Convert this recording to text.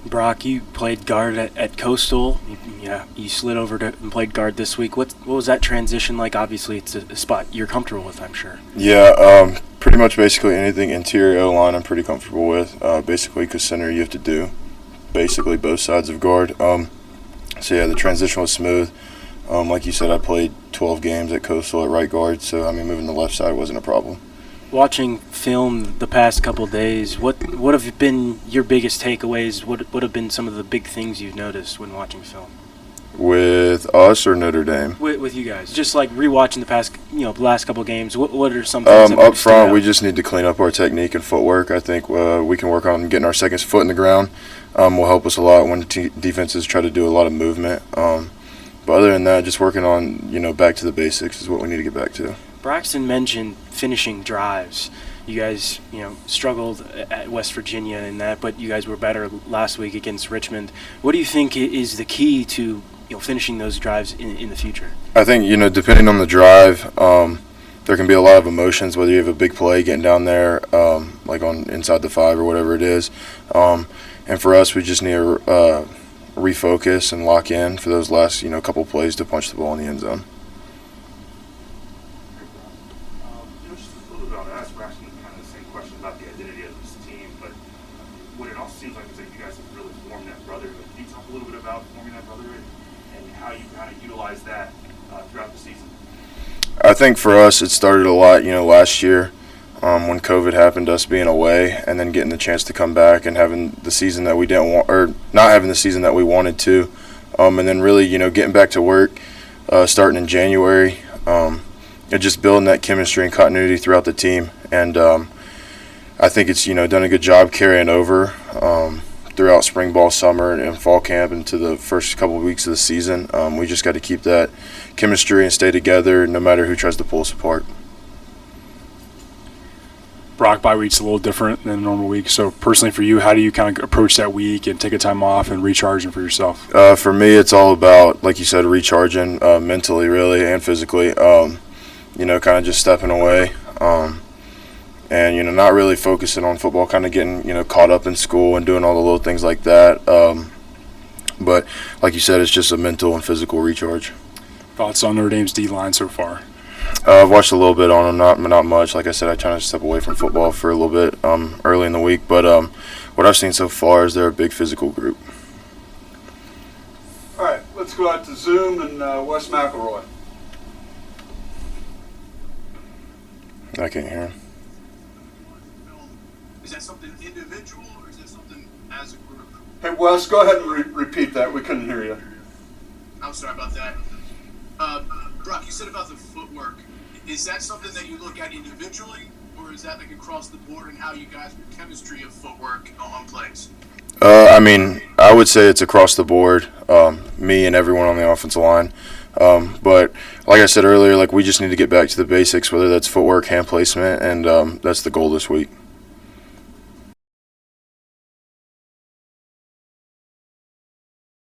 Brock, you played guard at Coastal. You slid over and played guard this week. What was that transition like? Obviously, it's a spot you're comfortable with, I'm sure. Yeah, pretty much basically anything interior O-line I'm pretty comfortable with. Basically, because center you have to do basically both sides of guard. So yeah, the transition was smooth. Like you said, I played 12 games at Coastal at right guard, so moving the left side wasn't a problem. Watching film the past couple of days, what have been your biggest takeaways? What have been some of the big things you've noticed when watching film? With us or Notre Dame? With you guys, just like rewatching the past, last couple of games. What are some things that up front? We just need to clean up our technique and footwork. I think we can work on getting our second foot in the ground. Will help us a lot when defenses try to do a lot of movement. But other than that, just working on back to the basics is what we need to get back to. Braxton mentioned finishing drives. You guys, struggled at West Virginia in that, but you guys were better last week against Richmond. What do you think is the key to finishing those drives in the future? I think depending on the drive, there can be a lot of emotions. Whether you have a big play getting down there, like on inside the 5 or whatever it is, and for us, we just need to refocus and lock in for those last couple plays to punch the ball in the end zone. Just a little bit, I asked Braxton kind of the same question about the identity of this team, but what it also seems like is that you guys have really formed that brotherhood. Can you talk a little bit about forming that brotherhood and how you kind of utilize that throughout the season? I think for us, it started a lot, last year when COVID happened, us being away and then getting the chance to come back and having the season that we didn't want, or not having the season that we wanted to, and then really, getting back to work starting in January. And just building that chemistry and continuity throughout the team. And I think it's, done a good job carrying over throughout spring ball, summer, and fall camp into the first couple of weeks of the season. We just got to keep that chemistry and stay together no matter who tries to pull us apart. Brock, bye week's a little different than a normal week. So personally for you, how do you kind of approach that week and take a time off and recharging for yourself? For me, it's all about, like you said, recharging mentally really and physically. Kind of just stepping away and, not really focusing on football, kind of getting, caught up in school and doing all the little things like that. But like you said, it's just a mental and physical recharge. Thoughts on Notre Dame's D-line so far? I've watched a little bit on them, not much. Like I said, I try to step away from football for a little bit early in the week. But what I've seen so far is they're a big physical group. All right, let's go out to Zoom and Wes McElroy. I can't hear him. Is that something individual or is that something as a group? Hey, Wes, go ahead and repeat that. We couldn't hear you. I'm sorry about that. Brock, you said about the footwork. Is that something that you look at individually or is that like across the board and how you guys, your chemistry of footwork on plays? I would say it's across the board, me and everyone on the offensive line. But like I said earlier, we just need to get back to the basics, whether that's footwork, hand placement, and that's the goal this week.